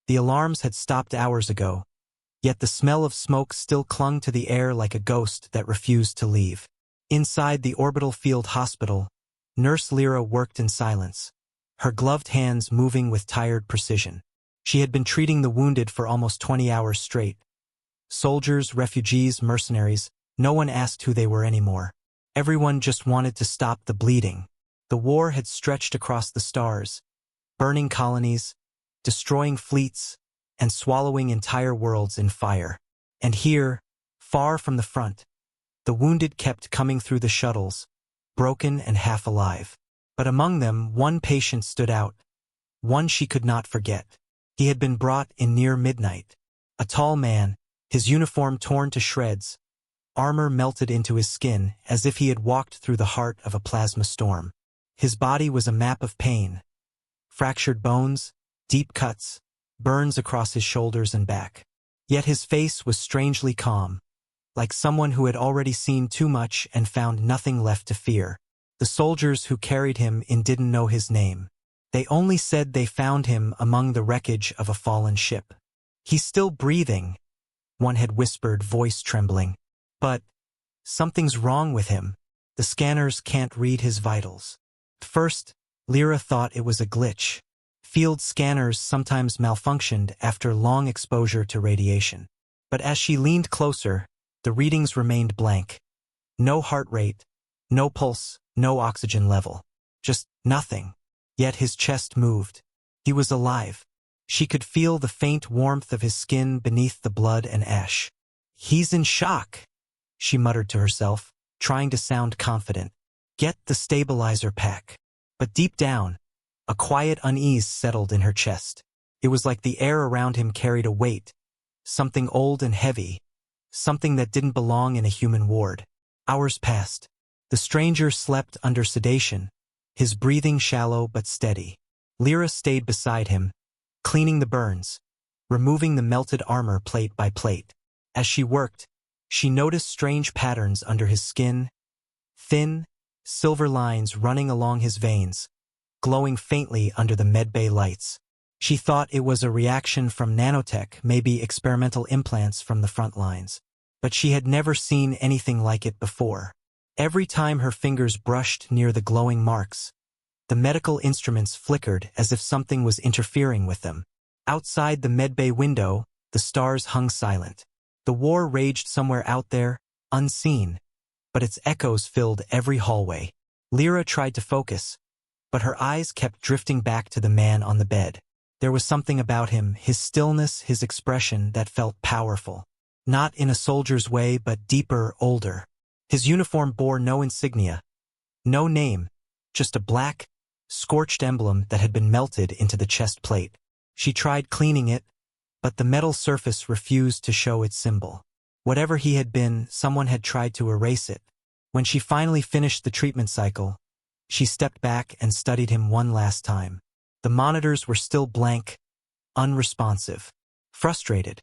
The alarms had stopped hours ago, yet the smell of smoke still clung to the air like a ghost that refused to leave. Inside the orbital field hospital, Nurse Lyra worked in silence, her gloved hands moving with tired precision. She had been treating the wounded for almost 20 hours straight. Soldiers, refugees, mercenaries, no one asked who they were anymore. Everyone just wanted to stop the bleeding. The war had stretched across the stars, burning colonies, destroying fleets, and swallowing entire worlds in fire. And here, far from the front, the wounded kept coming through the shuttles, broken and half alive. But among them, one patient stood out, one she could not forget. He had been brought in near midnight. A tall man, his uniform torn to shreds, armor melted into his skin as if he had walked through the heart of a plasma storm. His body was a map of pain. Fractured bones, deep cuts, burns across his shoulders and back. Yet his face was strangely calm, like someone who had already seen too much and found nothing left to fear. The soldiers who carried him in didn't know his name. They only said they found him among the wreckage of a fallen ship. "He's still breathing," one had whispered, voice trembling. "But something's wrong with him. The scanners can't read his vitals." At first, Lyra thought it was a glitch. Field scanners sometimes malfunctioned after long exposure to radiation. But as she leaned closer, the readings remained blank. No heart rate, no pulse, no oxygen level. Just nothing. Yet his chest moved. He was alive. She could feel the faint warmth of his skin beneath the blood and ash. "He's in shock," she muttered to herself, trying to sound confident. "Get the stabilizer pack." But deep down, a quiet unease settled in her chest. It was like the air around him carried a weight, something old and heavy, something that didn't belong in a human ward. Hours passed. The stranger slept under sedation, his breathing shallow but steady. Lyra stayed beside him, cleaning the burns, removing the melted armor plate by plate. As she worked, she noticed strange patterns under his skin, thin, silver lines running along his veins, glowing faintly under the medbay lights. She thought it was a reaction from nanotech, maybe experimental implants from the front lines. But she had never seen anything like it before. Every time her fingers brushed near the glowing marks, the medical instruments flickered as if something was interfering with them. Outside the medbay window, the stars hung silent. The war raged somewhere out there, unseen, but its echoes filled every hallway. Lyra tried to focus, but her eyes kept drifting back to the man on the bed. There was something about him, his stillness, his expression, that felt powerful. Not in a soldier's way, but deeper, older. His uniform bore no insignia, no name, just a black, scorched emblem that had been melted into the chest plate. She tried cleaning it, but the metal surface refused to show its symbol. Whatever he had been, someone had tried to erase it. When she finally finished the treatment cycle, she stepped back and studied him one last time. The monitors were still blank, unresponsive. Frustrated,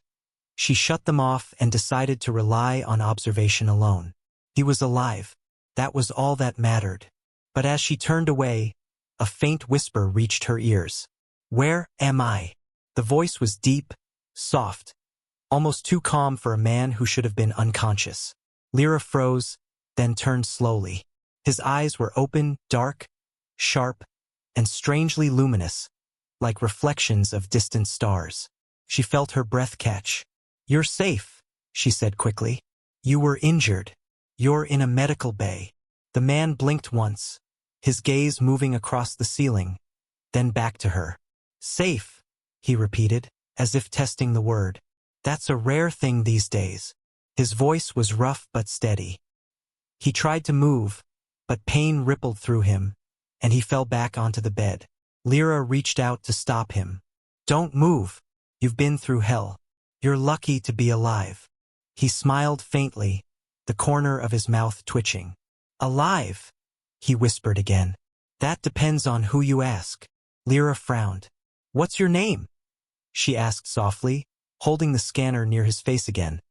she shut them off and decided to rely on observation alone. He was alive. That was all that mattered. But as she turned away, a faint whisper reached her ears. "Where am I?" The voice was deep, soft, almost too calm for a man who should have been unconscious. Lyra froze, then turned slowly. His eyes were open, dark, sharp, and strangely luminous, like reflections of distant stars. She felt her breath catch. "You're safe," she said quickly. "You were injured. You're in a medical bay." The man blinked once, his gaze moving across the ceiling, then back to her. "Safe," he repeated, as if testing the word. "That's a rare thing these days." His voice was rough but steady. He tried to move, but pain rippled through him, and he fell back onto the bed. Lyra reached out to stop him. "Don't move. You've been through hell. You're lucky to be alive." He smiled faintly, the corner of his mouth twitching. "Alive," he whispered again. "That depends on who you ask." Lyra frowned. "What's your name?" she asked softly, holding the scanner near his face again,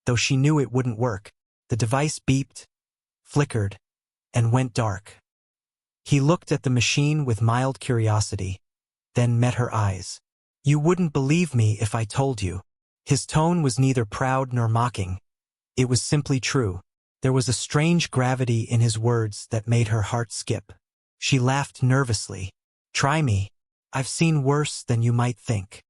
though she knew it wouldn't work. The device beeped, flickered, and went dark. He looked at the machine with mild curiosity, then met her eyes. You wouldn't believe me if I told you. His tone was neither proud nor mocking. It was simply true. There was a strange gravity in his words that made her heart skip. She laughed nervously. Try me. I've seen worse than you might think.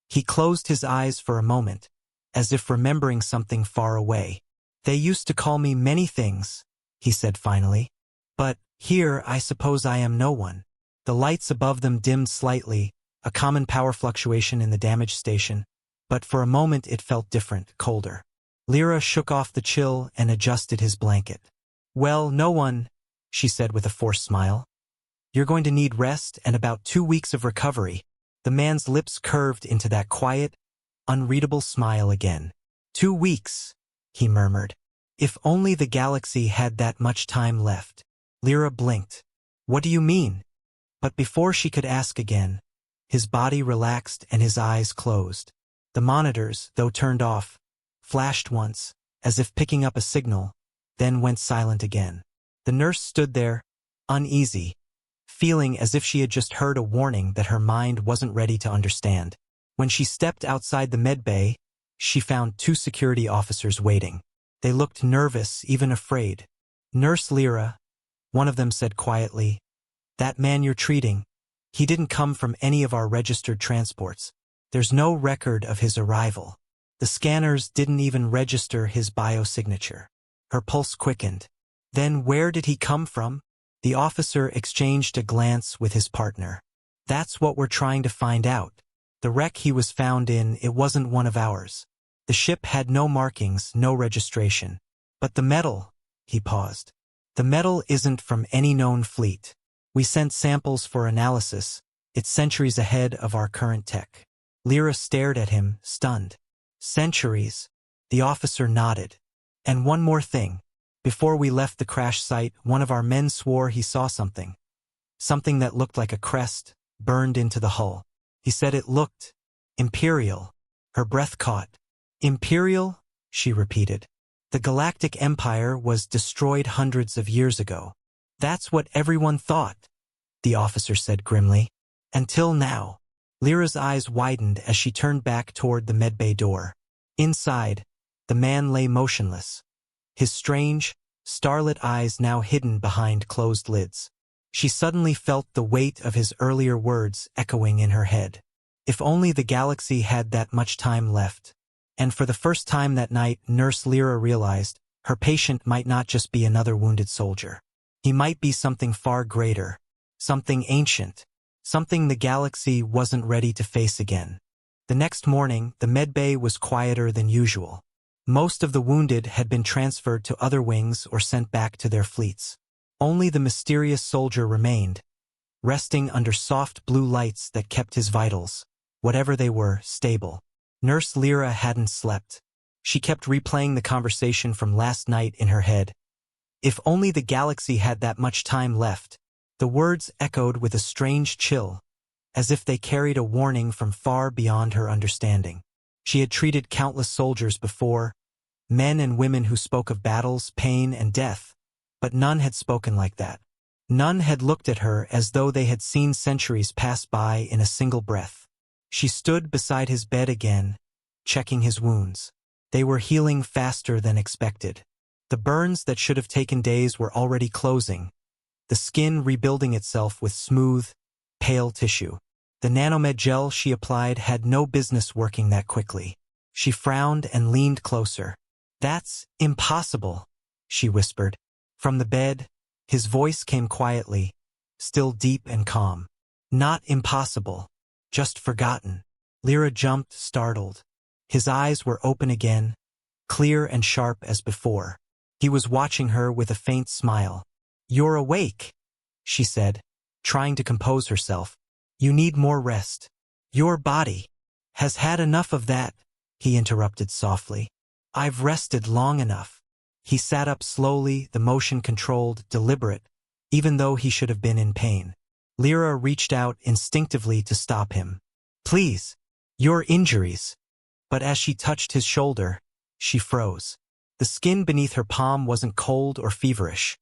He closed his eyes for a moment, as if remembering something far away. They used to call me many things, he said finally. But here I suppose I am no one. The lights above them dimmed slightly, a common power fluctuation in the damaged station, but for a moment it felt different, colder. Lyra shook off the chill and adjusted his blanket. Well, no one, she said with a forced smile. You're going to need rest and about 2 weeks of recovery. The man's lips curved into that quiet, unreadable smile again. 2 weeks, he murmured. If only the galaxy had that much time left. Lyra blinked. What do you mean? But before she could ask again, his body relaxed and his eyes closed. The monitors, though turned off, flashed once, as if picking up a signal, then went silent again. The nurse stood there, uneasy, feeling as if she had just heard a warning that her mind wasn't ready to understand. When she stepped outside the medbay, she found 2 security officers waiting. They looked nervous, even afraid. Nurse Lyra, one of them said quietly, that man you're treating, he didn't come from any of our registered transports. There's no record of his arrival. The scanners didn't even register his biosignature. Her pulse quickened. Then where did he come from? The officer exchanged a glance with his partner. That's what we're trying to find out. The wreck he was found in, it wasn't one of ours. The ship had no markings, no registration. But the metal, he paused. The metal isn't from any known fleet. We sent samples for analysis. It's centuries ahead of our current tech. Lyra stared at him, stunned. Centuries. The officer nodded. And one more thing. Before we left the crash site, one of our men swore he saw something. Something that looked like a crest, burned into the hull. He said it looked imperial. Her breath caught. Imperial? She repeated. The Galactic Empire was destroyed hundreds of years ago. That's what everyone thought, the officer said grimly. Until now. Lyra's eyes widened as she turned back toward the medbay door. Inside, the man lay motionless, his strange, starlit eyes now hidden behind closed lids. She suddenly felt the weight of his earlier words echoing in her head. If only the galaxy had that much time left. And for the first time that night, Nurse Lyra realized her patient might not just be another wounded soldier. He might be something far greater, something ancient, something the galaxy wasn't ready to face again. The next morning, the medbay was quieter than usual. Most of the wounded had been transferred to other wings or sent back to their fleets. Only the mysterious soldier remained, resting under soft blue lights that kept his vitals, whatever they were, stable. Nurse Lyra hadn't slept. She kept replaying the conversation from last night in her head. If only the galaxy had that much time left. The words echoed with a strange chill, as if they carried a warning from far beyond her understanding. She had treated countless soldiers before, men and women who spoke of battles, pain, and death, but none had spoken like that. None had looked at her as though they had seen centuries pass by in a single breath. She stood beside his bed again, checking his wounds. They were healing faster than expected. The burns that should have taken days were already closing, the skin rebuilding itself with smooth, pale tissue. The nanomed gel she applied had no business working that quickly. She frowned and leaned closer. That's impossible, she whispered. From the bed, his voice came quietly, still deep and calm. Not impossible, just forgotten. Lyra jumped, startled. His eyes were open again, clear and sharp as before. He was watching her with a faint smile. You're awake, she said, trying to compose herself. You need more rest. Your body has had enough of that, he interrupted softly. I've rested long enough. He sat up slowly, the motion controlled, deliberate, even though he should have been in pain. Lyra reached out instinctively to stop him. Please, your injuries. But as she touched his shoulder, she froze. The skin beneath her palm wasn't cold or feverish.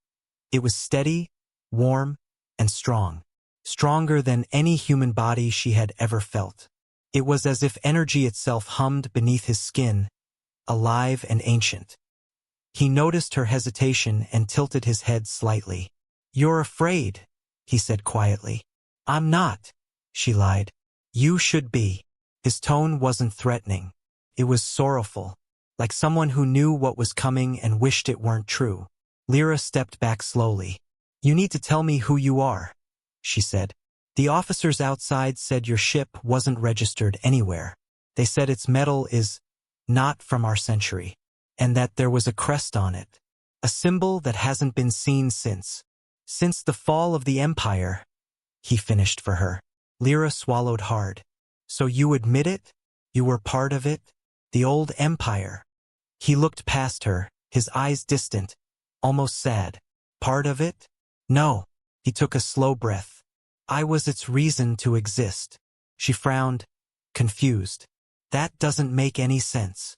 It was steady, warm, and strong. Stronger than any human body she had ever felt. It was as if energy itself hummed beneath his skin, alive and ancient. He noticed her hesitation and tilted his head slightly. "You're afraid," he said quietly. "I'm not," she lied. "You should be." His tone wasn't threatening. It was sorrowful, like someone who knew what was coming and wished it weren't true. Lyra stepped back slowly. "You need to tell me who you are," she said. "The officers outside said your ship wasn't registered anywhere. They said its metal is not from our century, and that there was a crest on it, a symbol that hasn't been seen since the fall of the Empire," he finished for her. Lyra swallowed hard. "So you admit it? You were part of it? The old Empire?" He looked past her, his eyes distant, almost sad. "Part of it? No." He took a slow breath. "I was its reason to exist." She frowned, confused. "That doesn't make any sense."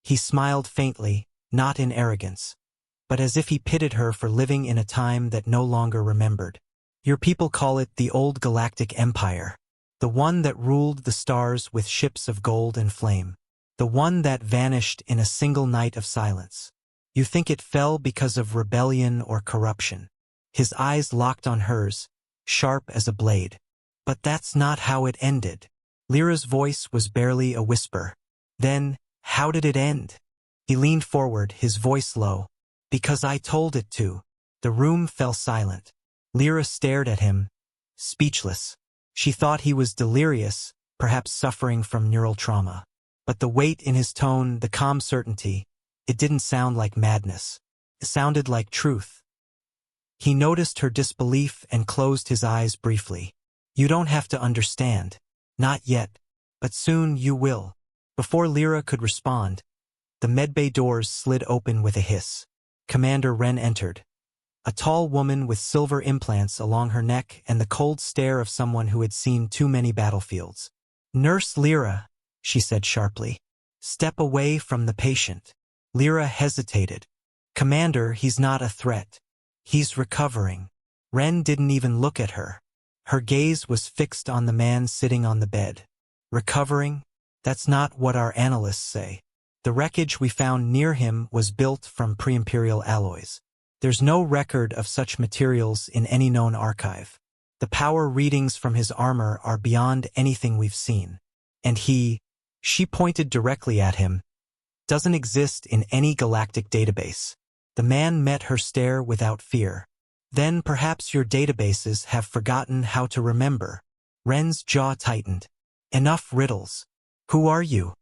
He smiled faintly, not in arrogance, but as if he pitied her for living in a time that no longer remembered. "Your people call it the old Galactic Empire, the one that ruled the stars with ships of gold and flame, the one that vanished in a single night of silence. You think it fell because of rebellion or corruption." His eyes locked on hers, sharp as a blade. "But that's not how it ended." Lyra's voice was barely a whisper. "Then, how did it end?" He leaned forward, his voice low. "Because I told it to." The room fell silent. Lyra stared at him, speechless. She thought he was delirious, perhaps suffering from neural trauma. But the weight in his tone, the calm certainty, it didn't sound like madness. It sounded like truth. He noticed her disbelief and closed his eyes briefly. "You don't have to understand. Not yet. But soon you will." Before Lyra could respond, the medbay doors slid open with a hiss. Commander Wren entered. A tall woman with silver implants along her neck and the cold stare of someone who had seen too many battlefields. "Nurse Lyra," she said sharply. "Step away from the patient." Lyra hesitated. "Commander, he's not a threat. He's recovering." Wren didn't even look at her. Her gaze was fixed on the man sitting on the bed. "Recovering? That's not what our analysts say. The wreckage we found near him was built from pre-imperial alloys. There's no record of such materials in any known archive. The power readings from his armor are beyond anything we've seen. And she pointed directly at him, doesn't exist in any galactic database." The man met her stare without fear. "Then perhaps your databases have forgotten how to remember." Wren's jaw tightened. "Enough riddles. Who are you?"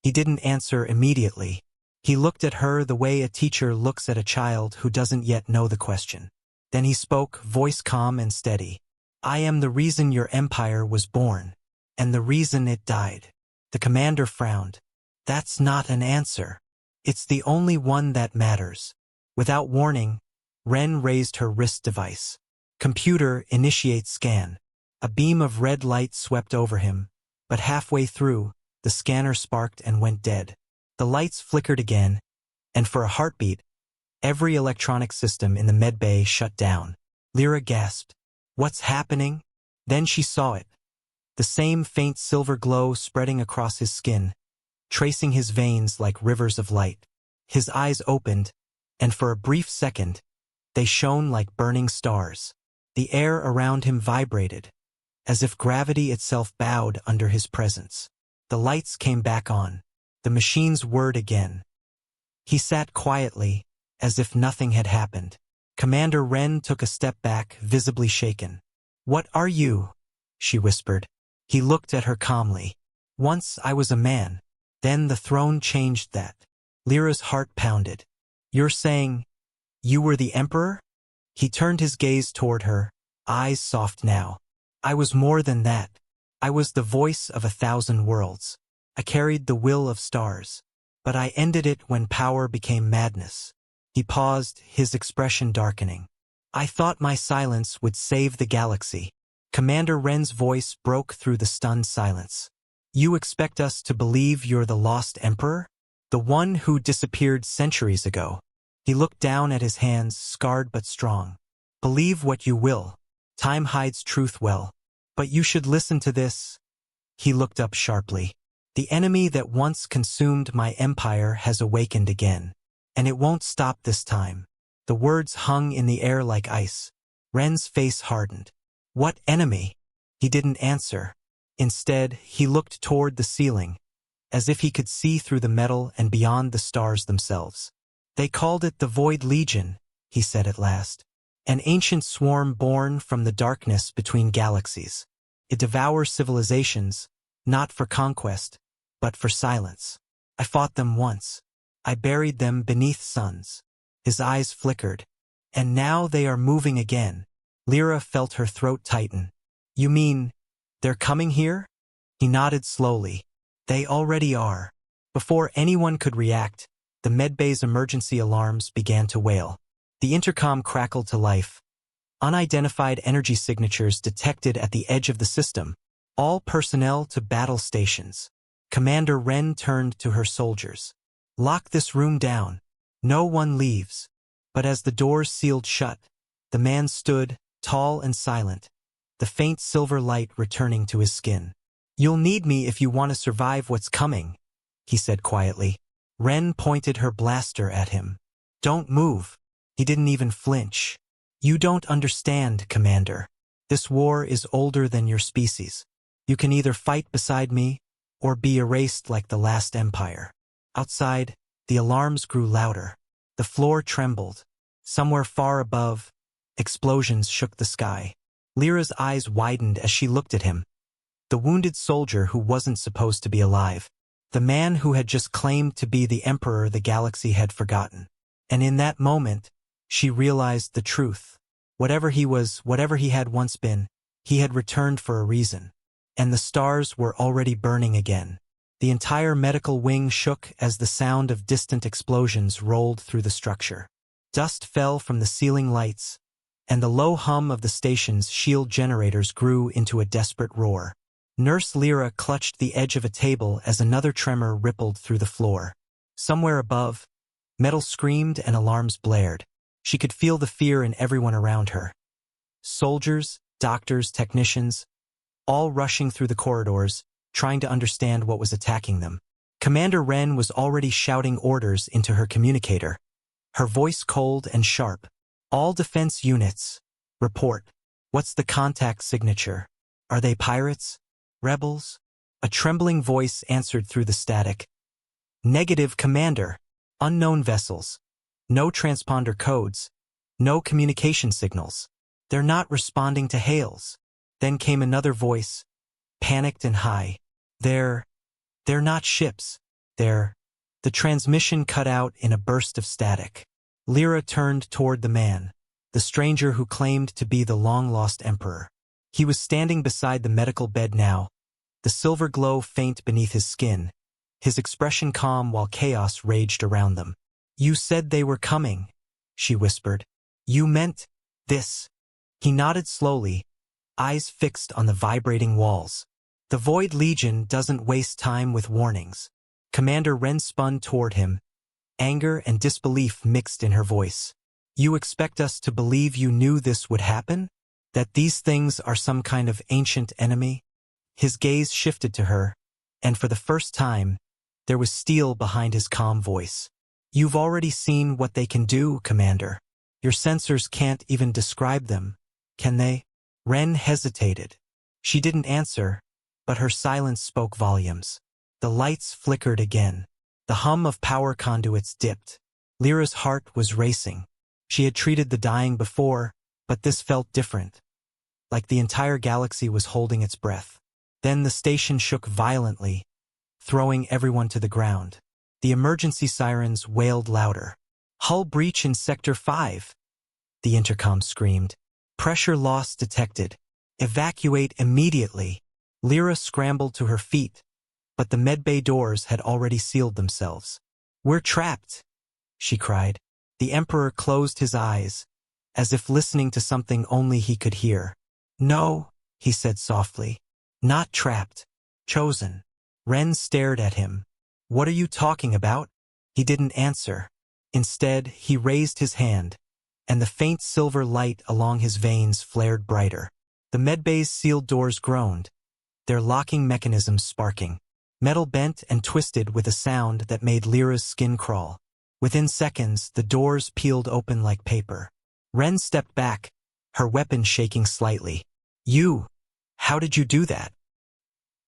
He didn't answer immediately. He looked at her the way a teacher looks at a child who doesn't yet know the question. Then he spoke, voice calm and steady. "I am the reason your empire was born, and the reason it died." The commander frowned. "That's not an answer. It's the only one that matters." Without warning, Wren raised her wrist device. "Computer, initiate scan." A beam of red light swept over him, but halfway through, the scanner sparked and went dead. The lights flickered again, and for a heartbeat, every electronic system in the medbay shut down. Lyra gasped. "What's happening?" Then she saw it. The same faint silver glow spreading across his skin, tracing his veins like rivers of light. His eyes opened, and for a brief second, they shone like burning stars. The air around him vibrated, as if gravity itself bowed under his presence. The lights came back on. The machines whirred again. He sat quietly, as if nothing had happened. Commander Wren took a step back, visibly shaken. "What are you?" she whispered. He looked at her calmly. "Once I was a man. Then the throne changed that." Lyra's heart pounded. "You're saying you were the emperor?" He turned his gaze toward her, eyes soft now. "I was more than that. I was the voice of 1,000 worlds. I carried the will of stars. But I ended it when power became madness." He paused, his expression darkening. "I thought my silence would save the galaxy." Commander Wren's voice broke through the stunned silence. "You expect us to believe you're the lost emperor? The one who disappeared centuries ago?" He looked down at his hands, scarred but strong. "Believe what you will. Time hides truth well. But you should listen to this. He looked up sharply. The enemy that once consumed my empire has awakened again. And it won't stop this time. The words hung in the air like ice. Ren's face hardened. What enemy? He didn't answer. Instead, he looked toward the ceiling, as if he could see through the metal and beyond the stars themselves. They called it the Void Legion, he said at last. An ancient swarm born from the darkness between galaxies. It devours civilizations, not for conquest, but for silence. I fought them once. I buried them beneath suns. His eyes flickered. And now they are moving again. Lyra felt her throat tighten. You mean, they're coming here? He nodded slowly. They already are. Before anyone could react, the medbay's emergency alarms began to wail. The intercom crackled to life. Unidentified energy signatures detected at the edge of the system. All personnel to battle stations. Commander Ren turned to her soldiers. Lock this room down. No one leaves. But as the doors sealed shut, the man stood, tall and silent, the faint silver light returning to his skin. You'll need me if you want to survive what's coming, he said quietly. Ren pointed her blaster at him. Don't move. He didn't even flinch. You don't understand, Commander. This war is older than your species. You can either fight beside me, or be erased like the last empire. Outside, the alarms grew louder. The floor trembled. Somewhere far above, explosions shook the sky. Lyra's eyes widened as she looked at him. The wounded soldier who wasn't supposed to be alive. The man who had just claimed to be the emperor the galaxy had forgotten. And in that moment, she realized the truth. Whatever he was, whatever he had once been, he had returned for a reason. And the stars were already burning again. The entire medical wing shook as the sound of distant explosions rolled through the structure. Dust fell from the ceiling lights, and the low hum of the station's shield generators grew into a desperate roar. Nurse Lyra clutched the edge of a table as another tremor rippled through the floor. Somewhere above, metal screamed and alarms blared. She could feel the fear in everyone around her. Soldiers, doctors, technicians, all rushing through the corridors, trying to understand what was attacking them. Commander Ren was already shouting orders into her communicator, her voice cold and sharp. All defense units, report. What's the contact signature? Are they pirates? Rebels? A trembling voice answered through the static. Negative, Commander. Unknown vessels. No transponder codes. No communication signals. They're not responding to hails. Then came another voice, panicked and high. They're not ships. The transmission cut out in a burst of static. Lyra turned toward the man, the stranger who claimed to be the long-lost emperor. He was standing beside the medical bed now, the silver glow faint beneath his skin, his expression calm while chaos raged around them. You said they were coming, she whispered. You meant this. He nodded slowly, eyes fixed on the vibrating walls. The Void Legion doesn't waste time with warnings. Commander Ren spun toward him, anger and disbelief mixed in her voice. You expect us to believe you knew this would happen? That these things are some kind of ancient enemy? His gaze shifted to her, and for the first time, there was steel behind his calm voice. You've already seen what they can do, Commander. Your sensors can't even describe them, can they? Ren hesitated. She didn't answer, but her silence spoke volumes. The lights flickered again. The hum of power conduits dipped. Lyra's heart was racing. She had treated the dying before, but this felt different. Like the entire galaxy was holding its breath. Then the station shook violently, throwing everyone to the ground. The emergency sirens wailed louder. Hull breach in Sector 5, the intercom screamed. Pressure loss detected. Evacuate immediately. Lyra scrambled to her feet, but the medbay doors had already sealed themselves. We're trapped, she cried. The Emperor closed his eyes, as if listening to something only he could hear. No, he said softly. Not trapped. Chosen. Ren stared at him. What are you talking about? He didn't answer. Instead, he raised his hand, and the faint silver light along his veins flared brighter. The medbay's sealed doors groaned, their locking mechanisms sparking. Metal bent and twisted with a sound that made Lyra's skin crawl. Within seconds, the doors peeled open like paper. Ren stepped back, her weapon shaking slightly. How did you do that?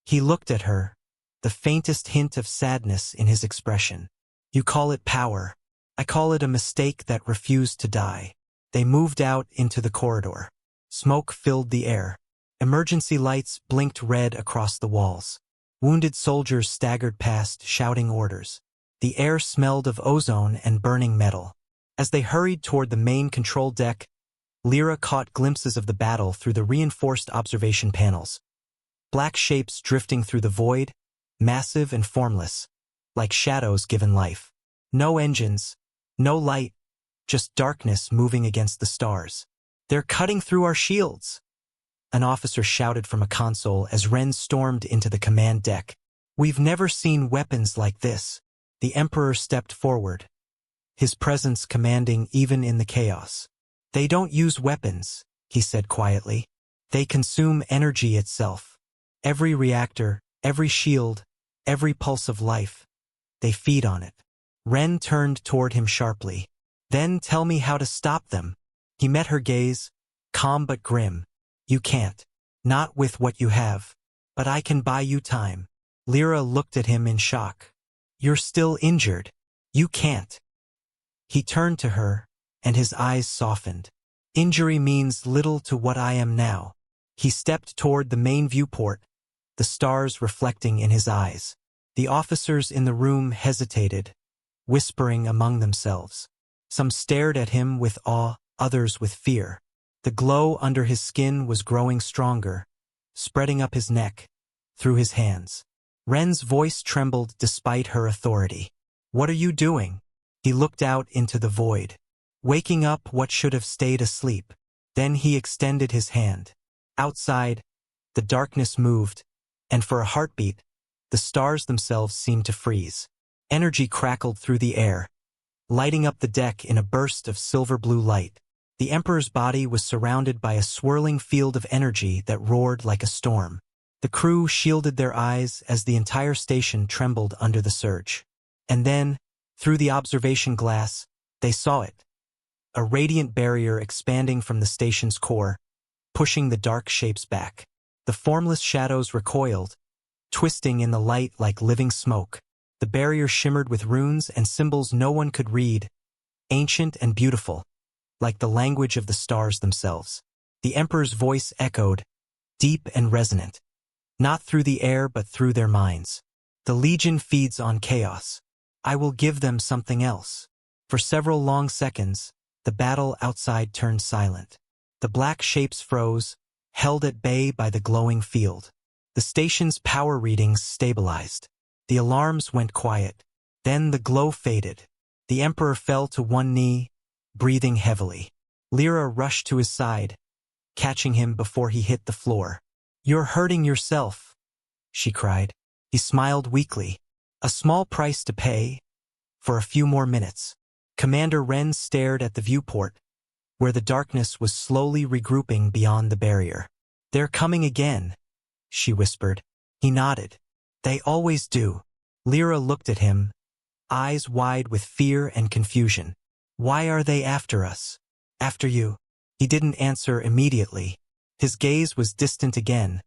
He looked at her, the faintest hint of sadness in his expression. You call it power. I call it a mistake that refused to die. They moved out into the corridor. Smoke filled the air. Emergency lights blinked red across the walls. Wounded soldiers staggered past, shouting orders. The air smelled of ozone and burning metal. As they hurried toward the main control deck, Lyra caught glimpses of the battle through the reinforced observation panels. Black shapes drifting through the void, massive and formless, like shadows given life. No engines, no light, just darkness moving against the stars. They're cutting through our shields, an officer shouted from a console as Ren stormed into the command deck. We've never seen weapons like this. The Emperor stepped forward, his presence commanding even in the chaos. They don't use weapons, he said quietly. They consume energy itself. Every reactor, every shield, every pulse of life. They feed on it. Ren turned toward him sharply. Then tell me how to stop them. He met her gaze, calm but grim. You can't. Not with what you have. But I can buy you time. Lyra looked at him in shock. You're still injured. You can't. He turned to her, and his eyes softened. Injury means little to what I am now. He stepped toward the main viewport, the stars reflecting in his eyes. The officers in the room hesitated, whispering among themselves. Some stared at him with awe, others with fear. The glow under his skin was growing stronger, spreading up his neck, through his hands. Ren's voice trembled despite her authority. What are you doing? He looked out into the void, waking up what should have stayed asleep. Then he extended his hand. Outside, the darkness moved, and for a heartbeat, the stars themselves seemed to freeze. Energy crackled through the air, lighting up the deck in a burst of silver-blue light. The Emperor's body was surrounded by a swirling field of energy that roared like a storm. The crew shielded their eyes as the entire station trembled under the surge. And then, through the observation glass, they saw it. A radiant barrier expanding from the station's core, pushing the dark shapes back. The formless shadows recoiled, twisting in the light like living smoke. The barrier shimmered with runes and symbols no one could read, ancient and beautiful, like the language of the stars themselves. The Emperor's voice echoed, deep and resonant. Not through the air but through their minds. The Legion feeds on chaos. I will give them something else. For several long seconds, the battle outside turned silent. The black shapes froze, held at bay by the glowing field. The station's power readings stabilized. The alarms went quiet. Then the glow faded. The Emperor fell to one knee, breathing heavily. Lyra rushed to his side, catching him before he hit the floor. You're hurting yourself, she cried. He smiled weakly. A small price to pay, for a few more minutes. Commander Ren stared at the viewport, where the darkness was slowly regrouping beyond the barrier. They're coming again, she whispered. He nodded. They always do. Lyra looked at him, eyes wide with fear and confusion. Why are they after us? After you? He didn't answer immediately. His gaze was distant again,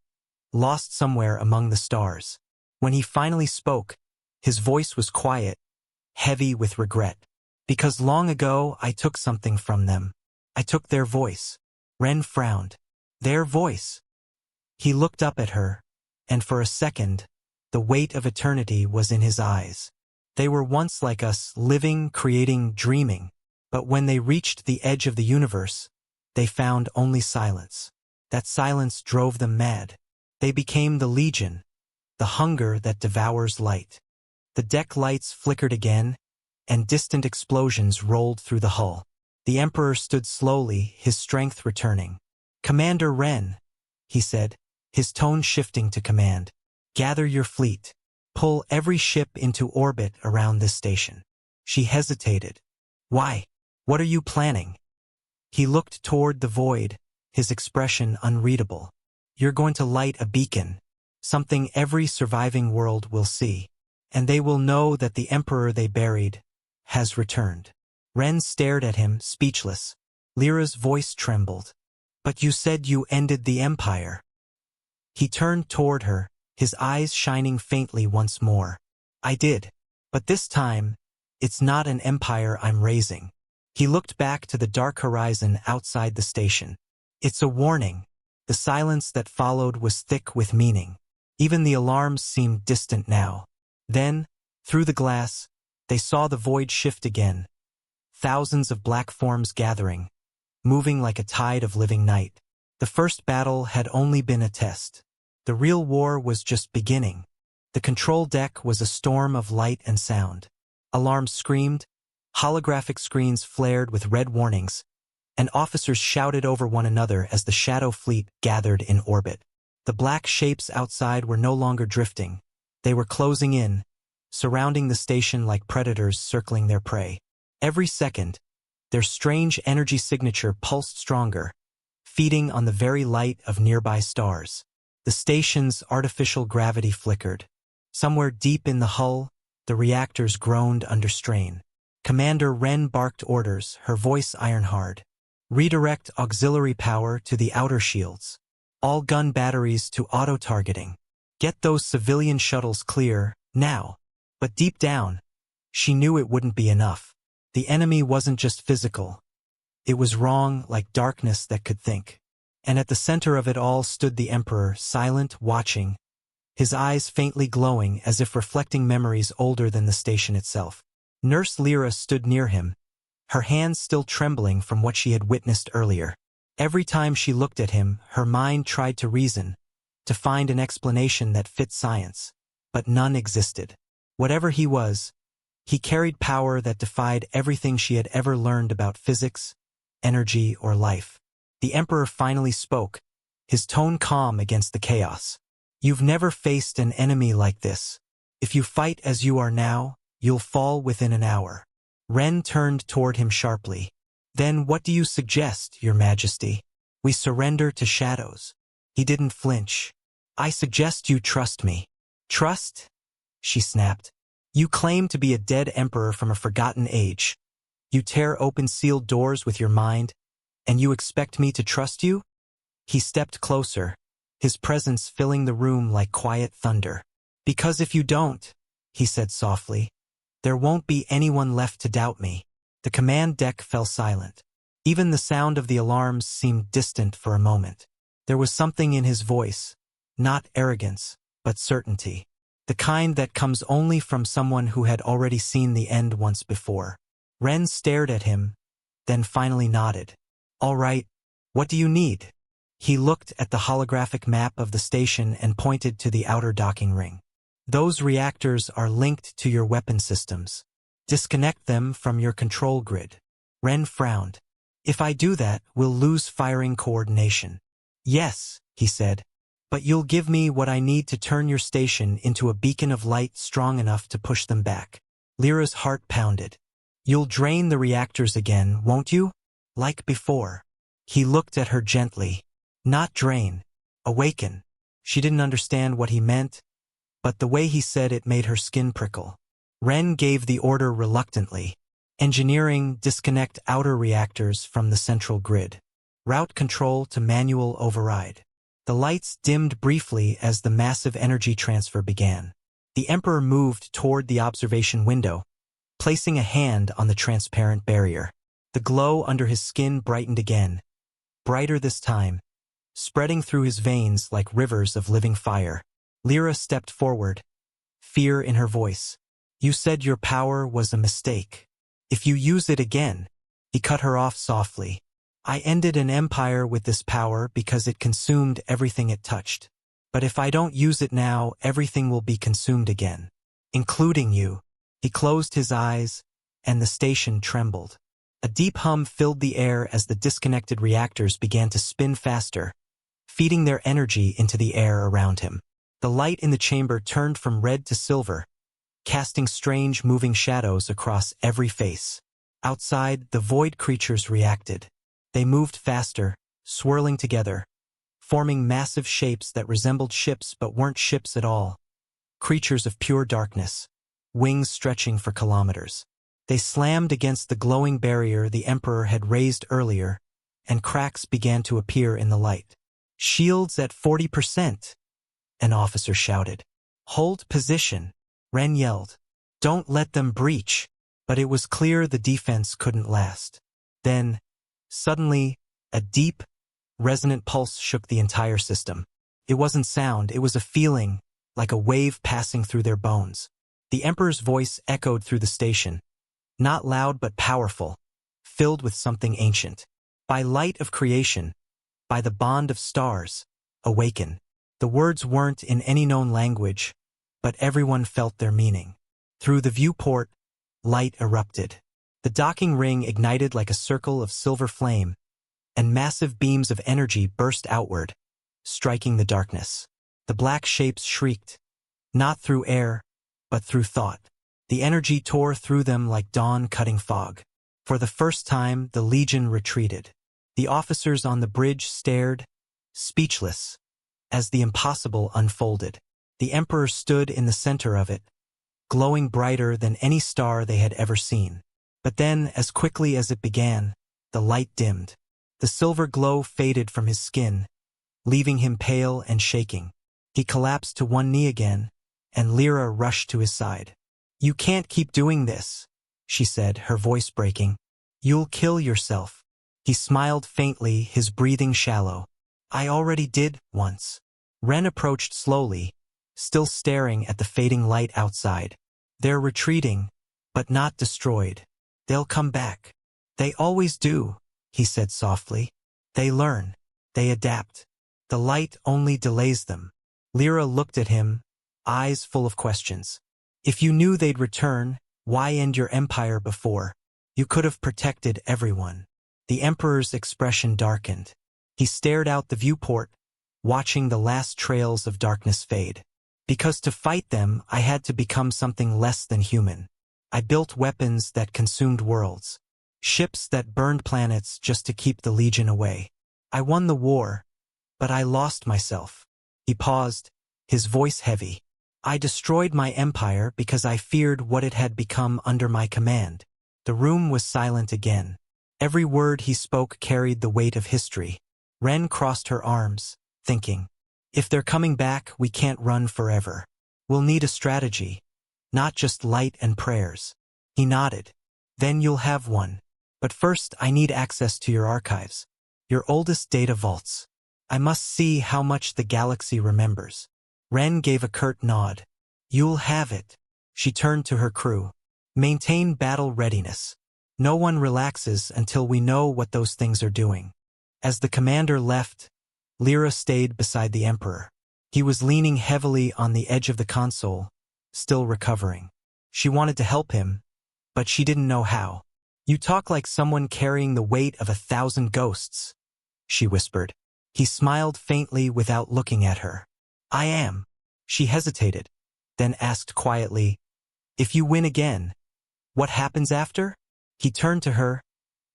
lost somewhere among the stars. When he finally spoke, his voice was quiet, heavy with regret. Because long ago I took something from them. I took their voice. Ren frowned. Their voice. He looked up at her, and for a second, the weight of eternity was in his eyes. They were once like us, living, creating, dreaming. But when they reached the edge of the universe, they found only silence. That silence drove them mad. They became the Legion, the hunger that devours light. The deck lights flickered again, and distant explosions rolled through the hull. The Emperor stood slowly, his strength returning. Commander Ren, he said, his tone shifting to command. Gather your fleet. Pull every ship into orbit around this station. She hesitated. Why? What are you planning? He looked toward the void, his expression unreadable. You're going to light a beacon. something every surviving world will see. And they will know that the emperor they buried has returned. Ren stared at him, speechless. Lyra's voice trembled. But you said you ended the empire. He turned toward her, his eyes shining faintly once more. I did. But this time, it's not an empire I'm raising. He looked back to the dark horizon outside the station. It's a warning. The silence that followed was thick with meaning. Even the alarms seemed distant now. Then, through the glass, they saw the void shift again. Thousands of black forms gathering, moving like a tide of living night. The first battle had only been a test. The real war was just beginning. The control deck was a storm of light and sound. Alarms screamed, holographic screens flared with red warnings, and officers shouted over one another as the shadow fleet gathered in orbit. The black shapes outside were no longer drifting. They were closing in, surrounding the station like predators circling their prey. Every second, their strange energy signature pulsed stronger, feeding on the very light of nearby stars. The station's artificial gravity flickered. Somewhere deep in the hull, the reactors groaned under strain. Commander Ren barked orders, her voice iron-hard. Redirect auxiliary power to the outer shields. All gun batteries to auto-targeting. Get those civilian shuttles clear, now. But deep down, she knew it wouldn't be enough. The enemy wasn't just physical. It was wrong, like darkness that could think. And at the center of it all stood the Emperor, silent, watching, his eyes faintly glowing as if reflecting memories older than the station itself. Nurse Lyra stood near him, her hands still trembling from what she had witnessed earlier. Every time she looked at him, her mind tried to reason, to find an explanation that fit science. But none existed. Whatever he was, he carried power that defied everything she had ever learned about physics, energy, or life. The Emperor finally spoke, his tone calm against the chaos. You've never faced an enemy like this. If you fight as you are now, you'll fall within an hour. Ren turned toward him sharply. Then what do you suggest, Your Majesty? We surrender to shadows. He didn't flinch. I suggest you trust me. Trust? She snapped. You claim to be a dead emperor from a forgotten age. You tear open sealed doors with your mind, and you expect me to trust you? He stepped closer, his presence filling the room like quiet thunder. Because if you don't, he said softly, there won't be anyone left to doubt me. The command deck fell silent. Even the sound of the alarms seemed distant for a moment. There was something in his voice, not arrogance, but certainty. The kind that comes only from someone who had already seen the end once before. Ren stared at him, then finally nodded. All right, what do you need? He looked at the holographic map of the station and pointed to the outer docking ring. Those reactors are linked to your weapon systems. Disconnect them from your control grid. Ren frowned. If I do that, we'll lose firing coordination. Yes, he said, but you'll give me what I need to turn your station into a beacon of light strong enough to push them back. Lyra's heart pounded. You'll drain the reactors again, won't you? Like before. He looked at her gently. Not drain. Awaken. She didn't understand what he meant, but the way he said it made her skin prickle. Ren gave the order reluctantly. Engineering, disconnect outer reactors from the central grid. Route control to manual override. The lights dimmed briefly as the massive energy transfer began. The Emperor moved toward the observation window, placing a hand on the transparent barrier. The glow under his skin brightened again, brighter this time, spreading through his veins like rivers of living fire. Lyra stepped forward, fear in her voice. You said your power was a mistake. If you use it again, he cut her off softly. I ended an empire with this power because it consumed everything it touched. But if I don't use it now, everything will be consumed again, including you. He closed his eyes, and the station trembled. A deep hum filled the air as the disconnected reactors began to spin faster, feeding their energy into the air around him. The light in the chamber turned from red to silver, casting strange moving shadows across every face. Outside, the void creatures reacted. They moved faster, swirling together, forming massive shapes that resembled ships but weren't ships at all. Creatures of pure darkness, wings stretching for kilometers. They slammed against the glowing barrier the Emperor had raised earlier, and cracks began to appear in the light. "Shields at 40%, an officer shouted. "Hold position," Ren yelled. "Don't let them breach." But it was clear the defense couldn't last. Then, suddenly, a deep, resonant pulse shook the entire system. It wasn't sound, it was a feeling, like a wave passing through their bones. The Emperor's voice echoed through the station, not loud but powerful, filled with something ancient. "By light of creation, by the bond of stars, awaken." The words weren't in any known language, but everyone felt their meaning. Through the viewport, light erupted. The docking ring ignited like a circle of silver flame, and massive beams of energy burst outward, striking the darkness. The black shapes shrieked, not through air, but through thought. The energy tore through them like dawn-cutting fog. For the first time, the Legion retreated. The officers on the bridge stared, speechless, as the impossible unfolded. The Emperor stood in the center of it, glowing brighter than any star they had ever seen. But then, as quickly as it began, the light dimmed. The silver glow faded from his skin, leaving him pale and shaking. He collapsed to one knee again, and Lyra rushed to his side. "You can't keep doing this," she said, her voice breaking. "You'll kill yourself." He smiled faintly, his breathing shallow. "I already did, once." Ren approached slowly, still staring at the fading light outside. "They're retreating, but not destroyed. They'll come back." "They always do," he said softly. "They learn. They adapt. The light only delays them." Lyra looked at him, eyes full of questions. "If you knew they'd return, why end your empire before? You could have protected everyone." The Emperor's expression darkened. He stared out the viewport, watching the last trails of darkness fade. "Because to fight them, I had to become something less than human. I built weapons that consumed worlds, ships that burned planets just to keep the Legion away. I won the war, but I lost myself." He paused, his voice heavy. "I destroyed my empire because I feared what it had become under my command." The room was silent again. Every word he spoke carried the weight of history. Ren crossed her arms, thinking, "If they're coming back, we can't run forever. We'll need a strategy, not just light and prayers." He nodded. "Then you'll have one. But first I need access to your archives. Your oldest data vaults. I must see how much the galaxy remembers." Ren gave a curt nod. "You'll have it." She turned to her crew. "Maintain battle readiness. No one relaxes until we know what those things are doing." As the commander left, Lyra stayed beside the Emperor. He was leaning heavily on the edge of the console, still recovering. She wanted to help him, but she didn't know how. "You talk like someone carrying the weight of 1,000 ghosts," she whispered. He smiled faintly without looking at her. "I am." She hesitated, then asked quietly, "If you win again, what happens after?" He turned to her,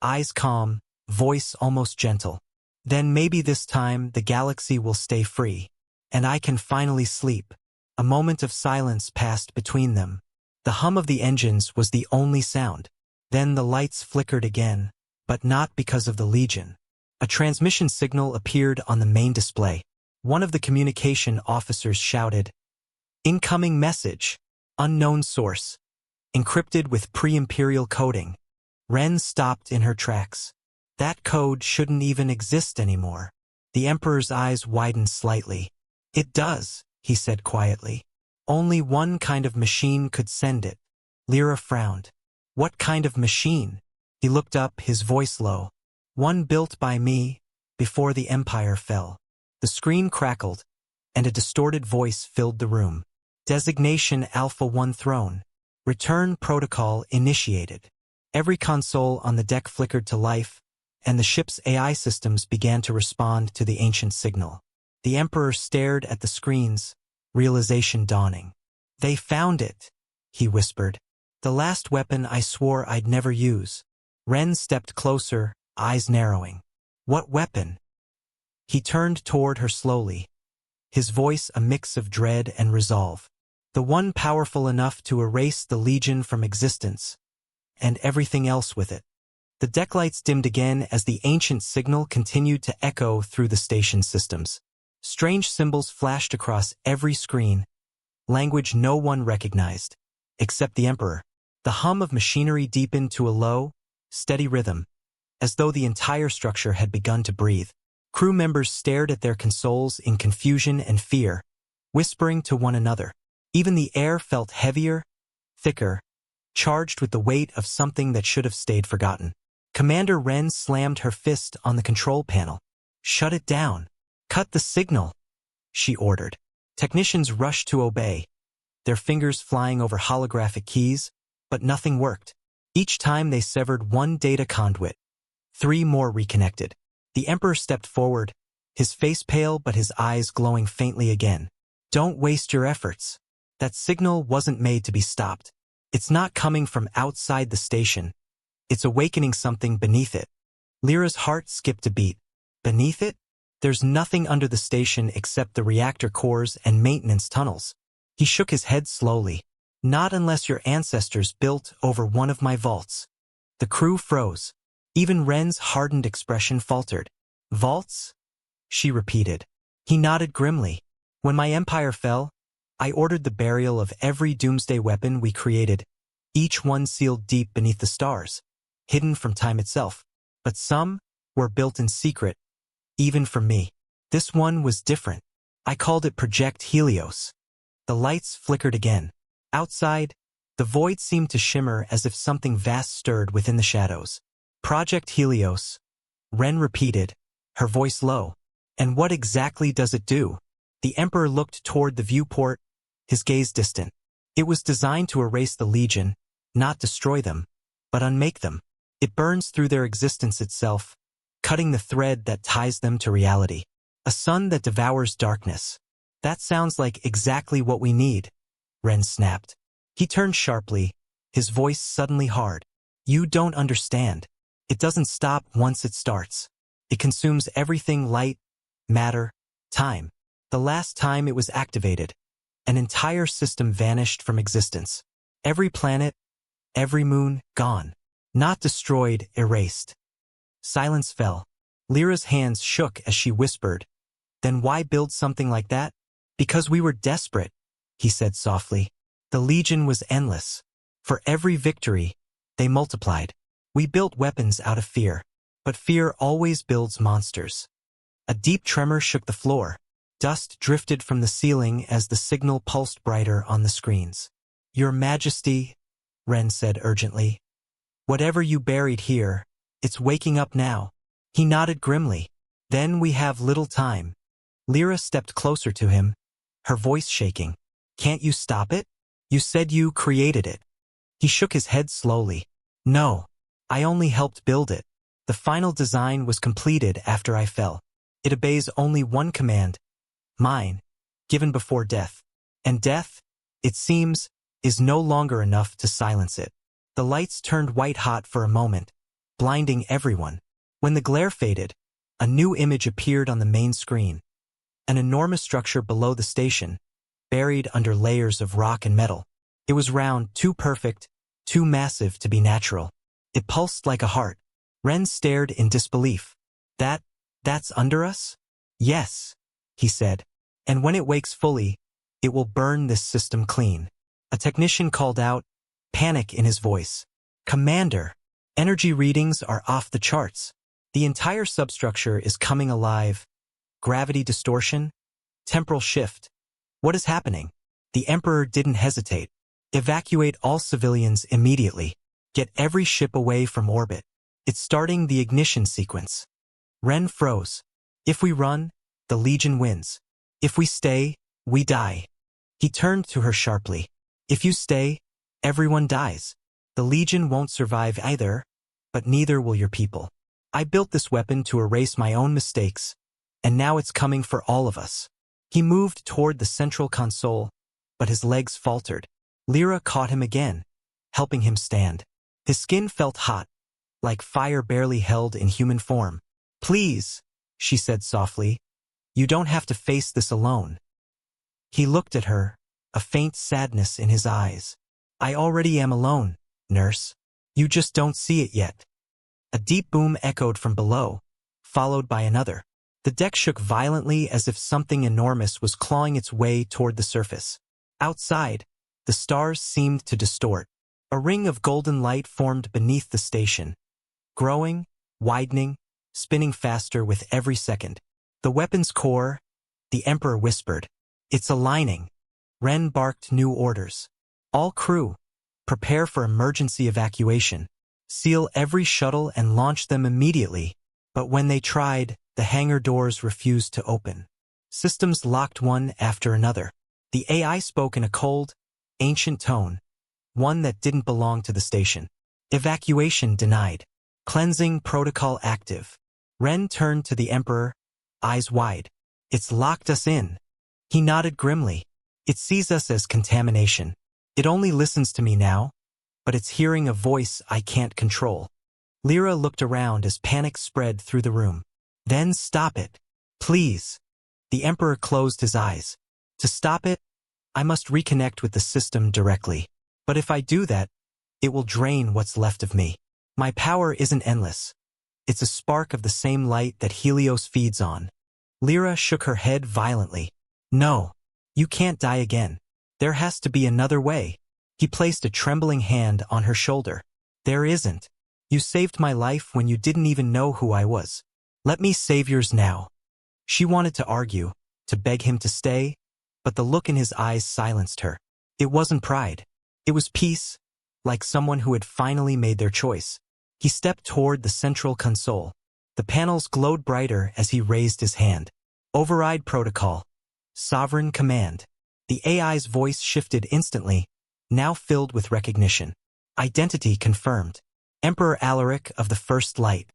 eyes calm, voice almost gentle. "Then maybe this time the galaxy will stay free, and I can finally sleep." A moment of silence passed between them. The hum of the engines was the only sound. Then the lights flickered again, but not because of the Legion. A transmission signal appeared on the main display. One of the communication officers shouted, "Incoming message, unknown source, encrypted with pre-imperial coding." Ren stopped in her tracks. That code shouldn't even exist anymore. The Emperor's eyes widened slightly. "It does," he said quietly. "Only one kind of machine could send it." Lyra frowned. "What kind of machine?" He looked up, his voice low. "One built by me, before the Empire fell." The screen crackled, and a distorted voice filled the room. "Designation Alpha-1 Throne. Return protocol initiated." Every console on the deck flickered to life, and the ship's AI systems began to respond to the ancient signal. The Emperor stared at the screens, realization dawning. "They found it," he whispered. "The last weapon I swore I'd never use." Ren stepped closer, eyes narrowing. "What weapon?" He turned toward her slowly, his voice a mix of dread and resolve. The one powerful enough to erase the Legion from existence, and everything else with it. The deck lights dimmed again as the ancient signal continued to echo through the station systems. Strange symbols flashed across every screen, language no one recognized, except the Emperor. The hum of machinery deepened to a low, steady rhythm, as though the entire structure had begun to breathe. Crew members stared at their consoles in confusion and fear, whispering to one another. Even the air felt heavier, thicker, charged with the weight of something that should have stayed forgotten. Commander Wren slammed her fist on the control panel. "Shut it down. Cut the signal," she ordered. Technicians rushed to obey, their fingers flying over holographic keys, but nothing worked. Each time they severed one data conduit, 3 more reconnected. The Emperor stepped forward, his face pale but his eyes glowing faintly again. "Don't waste your efforts. That signal wasn't made to be stopped. It's not coming from outside the station. It's awakening something beneath it." Lyra's heart skipped a beat. Beneath it? There's nothing under the station except the reactor cores and maintenance tunnels. He shook his head slowly. "Not unless your ancestors built over one of my vaults." The crew froze. Even Wren's hardened expression faltered. "Vaults?" she repeated. He nodded grimly. "When my empire fell, I ordered the burial of every doomsday weapon we created, each one sealed deep beneath the stars, hidden from time itself. But some were built in secret, even from me. This one was different. I called it Project Helios." The lights flickered again. Outside, the void seemed to shimmer as if something vast stirred within the shadows. "Project Helios," Wren repeated, her voice low. "And what exactly does it do?" The Emperor looked toward the viewport, his gaze distant. "It was designed to erase the Legion, not destroy them, but unmake them. It burns through their existence itself, cutting the thread that ties them to reality. A sun that devours darkness. That sounds like exactly what we need," Wren snapped. He turned sharply, his voice suddenly hard. "You don't understand. It doesn't stop once it starts. It consumes everything: light, matter, time. The last time it was activated, an entire system vanished from existence. Every planet, every moon, gone. Not destroyed, erased." Silence fell. Lyra's hands shook as she whispered, "Then why build something like that?" "Because we were desperate," he said softly. "The Legion was endless. For every victory, they multiplied. We built weapons out of fear. But fear always builds monsters." A deep tremor shook the floor. Dust drifted from the ceiling as the signal pulsed brighter on the screens. "Your Majesty," Wren said urgently. "Whatever you buried here, it's waking up now." He nodded grimly. "Then we have little time." Lyra stepped closer to him, her voice shaking. "Can't you stop it? You said you created it." He shook his head slowly. "No, I only helped build it. The final design was completed after I fell. It obeys only one command, mine, given before death. And death, it seems, is no longer enough to silence it." The lights turned white-hot for a moment, blinding everyone. When the glare faded, a new image appeared on the main screen. An enormous structure below the station, buried under layers of rock and metal. It was round, too perfect, too massive to be natural. It pulsed like a heart. Wren stared in disbelief. That's under us?" "Yes," he said. "And when it wakes fully, it will burn this system clean." A technician called out, panic in his voice. "Commander, energy readings are off the charts. The entire substructure is coming alive. Gravity distortion, temporal shift. What is happening?" The Emperor didn't hesitate. "Evacuate all civilians immediately. Get every ship away from orbit. It's starting the ignition sequence." Wren froze. "If we run, the Legion wins. If we stay, we die." He turned to her sharply. "If you stay, everyone dies. The Legion won't survive either, but neither will your people. I built this weapon to erase my own mistakes, and now it's coming for all of us." He moved toward the central console, but his legs faltered. Lyra caught him again, helping him stand. His skin felt hot, like fire barely held in human form. "Please," she said softly. You don't have to face this alone. He looked at her, a faint sadness in his eyes. I already am alone, nurse. You just don't see it yet. A deep boom echoed from below, followed by another. The deck shook violently as if something enormous was clawing its way toward the surface. Outside, the stars seemed to distort. A ring of golden light formed beneath the station, growing, widening, spinning faster with every second. The weapon's core, the Emperor whispered. It's aligning. Ren barked new orders. All crew, prepare for emergency evacuation. Seal every shuttle and launch them immediately. But when they tried, the hangar doors refused to open. Systems locked one after another. The AI spoke in a cold, ancient tone, one that didn't belong to the station. Evacuation denied. Cleansing protocol active. Ren turned to the Emperor, eyes wide. It's locked us in. He nodded grimly. It sees us as contamination. It only listens to me now, but it's hearing a voice I can't control. Lyra looked around as panic spread through the room. Then stop it. Please. The Emperor closed his eyes. To stop it, I must reconnect with the system directly. But if I do that, it will drain what's left of me. My power isn't endless. It's a spark of the same light that Helios feeds on. Lyra shook her head violently. No, you can't die again. There has to be another way. He placed a trembling hand on her shoulder. There isn't. You saved my life when you didn't even know who I was. Let me save yours now. She wanted to argue, to beg him to stay, but the look in his eyes silenced her. It wasn't pride. It was peace, like someone who had finally made their choice. He stepped toward the central console. The panels glowed brighter as he raised his hand. Override protocol. Sovereign command. The AI's voice shifted instantly, now filled with recognition. Identity confirmed. Emperor Alaric of the First Light.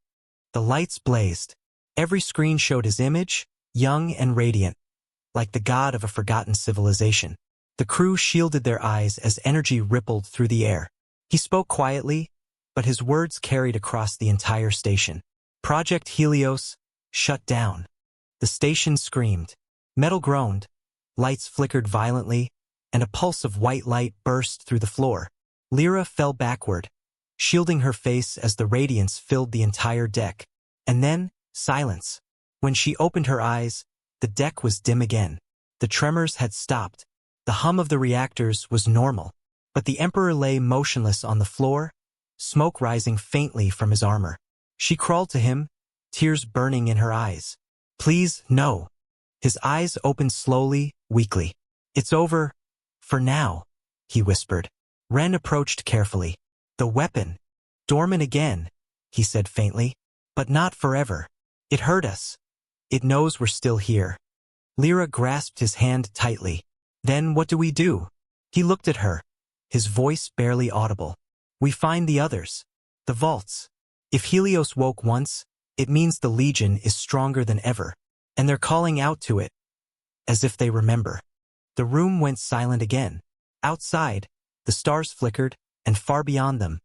The lights blazed. Every screen showed his image, young and radiant, like the god of a forgotten civilization. The crew shielded their eyes as energy rippled through the air. He spoke quietly, but his words carried across the entire station. Project Helios, shut down. The station screamed. Metal groaned. Lights flickered violently, and a pulse of white light burst through the floor. Lyra fell backward, shielding her face as the radiance filled the entire deck. And then, silence. When she opened her eyes, the deck was dim again. The tremors had stopped. The hum of the reactors was normal. But the Emperor lay motionless on the floor, smoke rising faintly from his armor. She crawled to him, tears burning in her eyes. Please, no. His eyes opened slowly, weakly. It's over, for now, he whispered. Ren approached carefully. The weapon. Dormant again, he said faintly. But not forever. It hurt us. It knows we're still here. Lyra grasped his hand tightly. Then what do we do? He looked at her, his voice barely audible. We find the others. The vaults. If Helios woke once, it means the Legion is stronger than ever. And they're calling out to it, as if they remember. The room went silent again. Outside, the stars flickered, and far beyond them,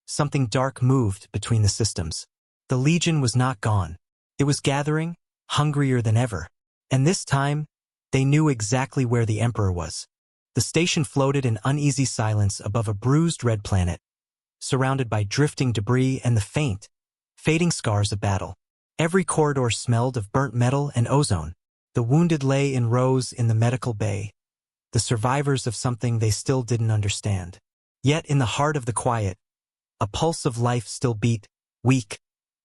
something dark moved between the systems. The Legion was not gone. It was gathering, hungrier than ever. And this time, they knew exactly where the Emperor was. The station floated in uneasy silence above a bruised red planet, surrounded by drifting debris and the faint, fading scars of battle. Every corridor smelled of burnt metal and ozone. The wounded lay in rows in the medical bay, the survivors of something they still didn't understand. Yet in the heart of the quiet, a pulse of life still beat, weak,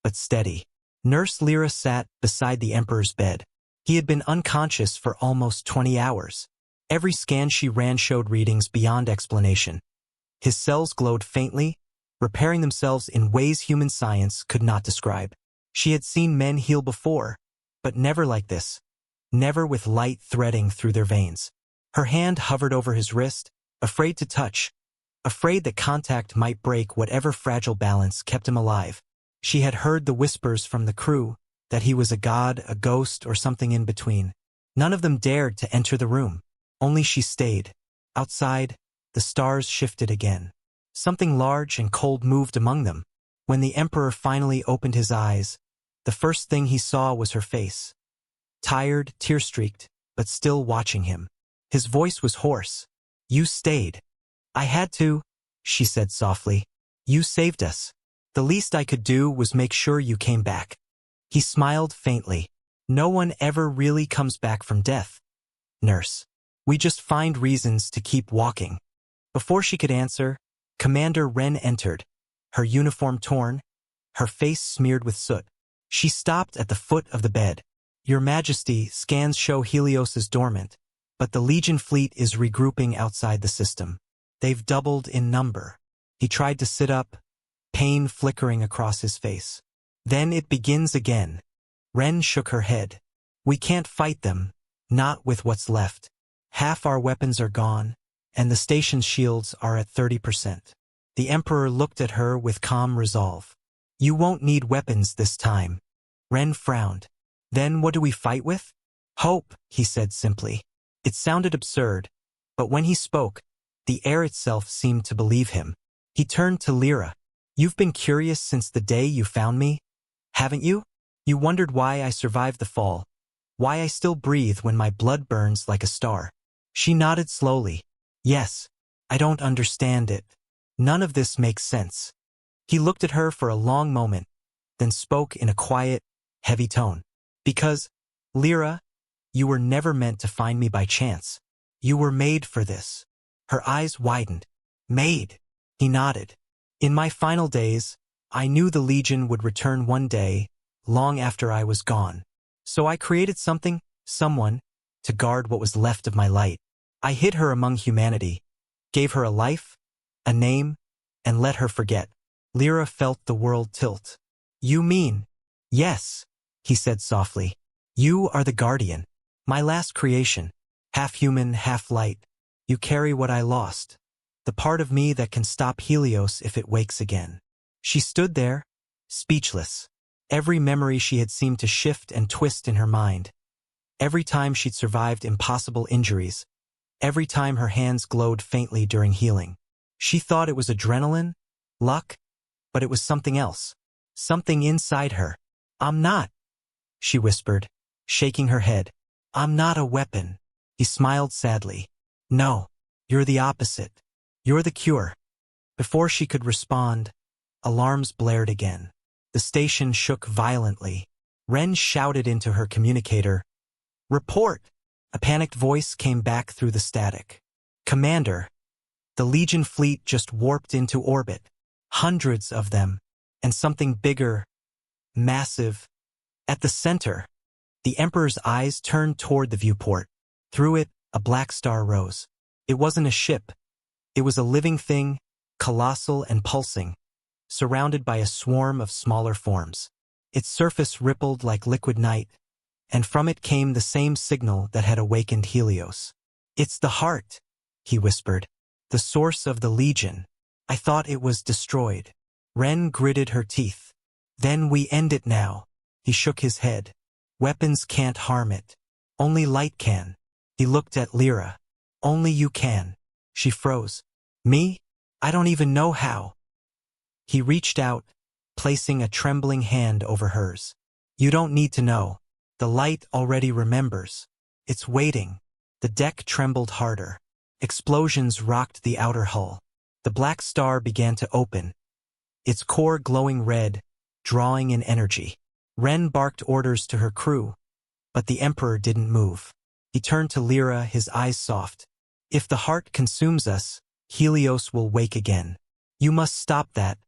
but steady. Nurse Lyra sat beside the Emperor's bed. He had been unconscious for almost 20 hours. Every scan she ran showed readings beyond explanation. His cells glowed faintly, repairing themselves in ways human science could not describe. She had seen men heal before, but never like this. Never with light threading through their veins. Her hand hovered over his wrist, afraid to touch, afraid that contact might break whatever fragile balance kept him alive. She had heard the whispers from the crew, that he was a god, a ghost, or something in between. None of them dared to enter the room. Only she stayed. Outside, the stars shifted again. Something large and cold moved among them. When the Emperor finally opened his eyes, The first thing he saw was her face. Tired, tear-streaked, but still watching him. His voice was hoarse. "You stayed." "I had to," she said softly. "You saved us. The least I could do was make sure you came back." He smiled faintly. "No one ever really comes back from death, nurse. We just find reasons to keep walking." Before she could answer, Commander Wren entered, her uniform torn, her face smeared with soot. She stopped at the foot of the bed. "Your Majesty, scans show Helios is dormant, but the Legion fleet is regrouping outside the system. They've doubled in number." He tried to sit up, pain flickering across his face. "Then it begins again." Wren shook her head. "We can't fight them, not with what's left. Half our weapons are gone, and the station's shields are at 30%. The Emperor looked at her with calm resolve. "You won't need weapons this time." Wren frowned. "Then what do we fight with?" "Hope," he said simply. It sounded absurd, but when he spoke, the air itself seemed to believe him. He turned to Lyra. "You've been curious since the day you found me, haven't you? You wondered why I survived the fall, why I still breathe when my blood burns like a star." She nodded slowly. "Yes, I don't understand it. None of this makes sense." He looked at her for a long moment, then spoke in a quiet, heavy tone. "Because, Lyra, you were never meant to find me by chance. You were made for this." Her eyes widened. "Made?" He nodded. "In my final days, I knew the Legion would return one day, long after I was gone. So I created someone, to guard what was left of my light. I hid her among humanity, gave her a life, a name, and let her forget." Lyra felt the world tilt. "You mean?" "Yes," he said softly. "You are the Guardian. My last creation. Half human, half light. You carry what I lost. The part of me that can stop Helios if it wakes again." She stood there, speechless. Every memory she had seemed to shift and twist in her mind. Every time she'd survived impossible injuries. Every time her hands glowed faintly during healing. She thought it was adrenaline, luck, but it was something else. Something inside her. "I'm not," she whispered, shaking her head. "I'm not a weapon." He smiled sadly. "No, you're the opposite. You're the cure." Before she could respond, alarms blared again. The station shook violently. Wren shouted into her communicator, "Report!" A panicked voice came back through the static. "Commander, the Legion fleet just warped into orbit. Hundreds of them, and something bigger, massive. At the center." The Emperor's eyes turned toward the viewport. Through it, a black star rose. It wasn't a ship. It was a living thing, colossal and pulsing, surrounded by a swarm of smaller forms. Its surface rippled like liquid night, and from it came the same signal that had awakened Helios. "It's the heart," he whispered. "The source of the Legion. I thought it was destroyed." Wren gritted her teeth. "Then we end it now." He shook his head. "Weapons can't harm it. Only light can." He looked at Lyra. "Only you can." She froze. "Me? I don't even know how." He reached out, placing a trembling hand over hers. "You don't need to know. The light already remembers. It's waiting." The deck trembled harder. Explosions rocked the outer hull. The black star began to open, its core glowing red, drawing in energy. Wren barked orders to her crew, but the Emperor didn't move. He turned to Lyra, his eyes soft. "If the heart consumes us, Helios will wake again. You must stop that,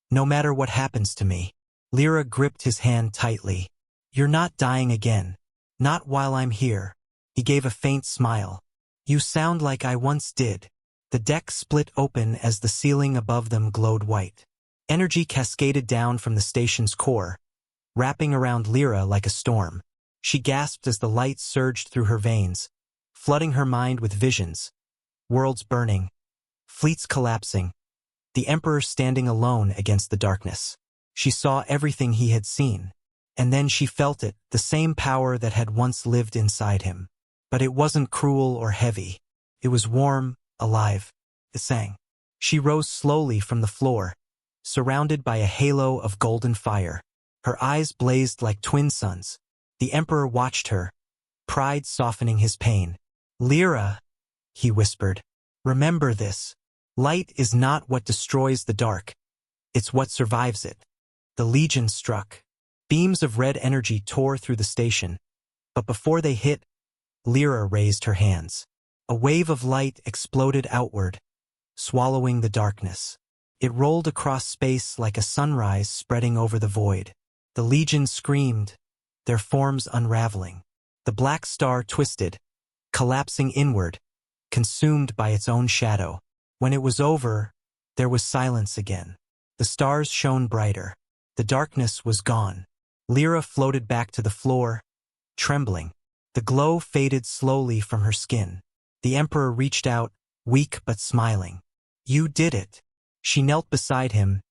no matter what happens to me." Lyra gripped his hand tightly. "You're not dying again. Not while I'm here." He gave a faint smile. "You sound like I once did." The deck split open as the ceiling above them glowed white. Energy cascaded down from the station's core, wrapping around Lyra like a storm. She gasped as the light surged through her veins, flooding her mind with visions. Worlds burning, fleets collapsing, the Emperor standing alone against the darkness. She saw everything he had seen, and then she felt it, the same power that had once lived inside him. But it wasn't cruel or heavy. It was warm, alive. It sang. She rose slowly from the floor, surrounded by a halo of golden fire. Her eyes blazed like twin suns. The Emperor watched her, pride softening his pain. "Lyra," he whispered, "remember this. Light is not what destroys the dark. It's what survives it." The Legion struck. Beams of red energy tore through the station. But before they hit, Lyra raised her hands. A wave of light exploded outward, swallowing the darkness. It rolled across space like a sunrise spreading over the void. The Legion screamed, their forms unraveling. The black star twisted, collapsing inward, consumed by its own shadow. When it was over, there was silence again. The stars shone brighter. The darkness was gone. Lyra floated back to the floor, trembling. The glow faded slowly from her skin. The Emperor reached out, weak but smiling. "You did it." She knelt beside him,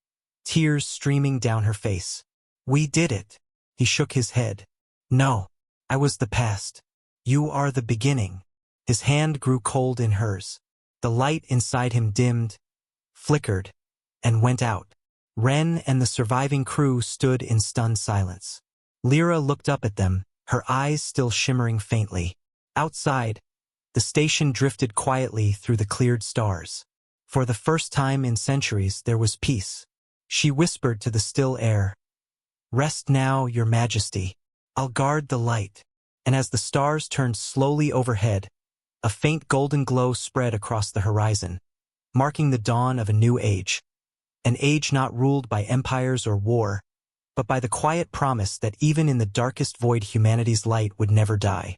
tears streaming down her face. "We did it." He shook his head. "No, I was the past. You are the beginning." His hand grew cold in hers. The light inside him dimmed, flickered, and went out. Ren and the surviving crew stood in stunned silence. Lyra looked up at them, her eyes still shimmering faintly. Outside, the station drifted quietly through the cleared stars. For the first time in centuries, there was peace. She whispered to the still air, "Rest now, Your Majesty. I'll guard the light." And as the stars turned slowly overhead, a faint golden glow spread across the horizon, marking the dawn of a new age. An age not ruled by empires or war, but by the quiet promise that even in the darkest void humanity's light would never die.